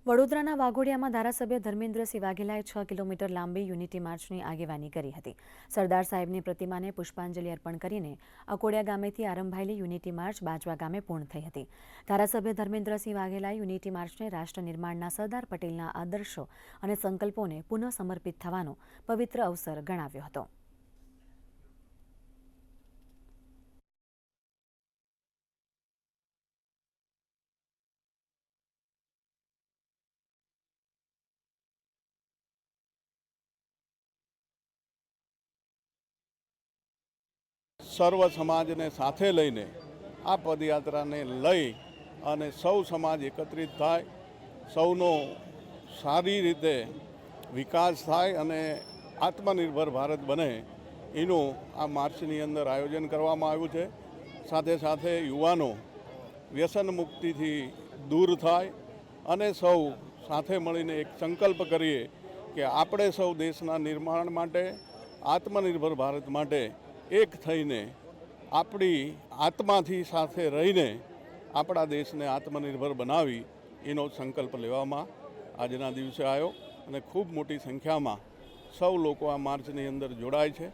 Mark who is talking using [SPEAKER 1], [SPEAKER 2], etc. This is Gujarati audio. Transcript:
[SPEAKER 1] વડોદરાના વાઘોડિયામાં ધારાસભ્ય ધર્મેન્દ્રસિંહ વાઘેલાએ 6 કિલોમીટર લાંબી યુનિટી માર્ચની આગેવાની કરી હતી। સરદાર સાહેબની પ્રતિમાને પુષ્પાંજલિ અર્પણ કરીને અકોડિયા ગામેથી આરંભાયેલી યુનિટી માર્ચ બાજવા ગામે પૂર્ણ થઈ હતી। ધારાસભ્ય ધર્મેન્દ્રસિંહ વાઘેલાએ યુનિટી માર્ચને રાષ્ટ્ર નિર્માણના સરદાર પટેલના આદર્શો અને સંકલ્પોને પુનઃ સમર્પિત થવાનો પવિત્ર અવસર ગણાવ્યો હતો।
[SPEAKER 2] સર્વ સમાજને સાથે લઈને આ પદયાત્રાને લઈ અને સૌ સમાજ એકત્રિત થાય, સૌનો સારી રીતે વિકાસ થાય અને આત્મનિર્ભર ભારત બને એનું આ માર્ચની અંદર આયોજન કરવામાં આવ્યું છે। સાથે સાથે યુવાનો વ્યસન મુક્તિથી દૂર થાય અને સૌ સાથે મળીને એક સંકલ્પ કરીએ કે આપણે સૌ દેશના નિર્માણ માટે, આત્મનિર્ભર ભારત માટે એક થઈને આપણી આત્માથી સાથે રહીને આપણા દેશને આત્મનિર્ભર બનાવી એનો સંકલ્પ લેવામાં આજના દિવસે આવ્યો અને ખૂબ મોટી સંખ્યામાં સૌ લોકો આ માર્ચની અંદર જોડાય છે।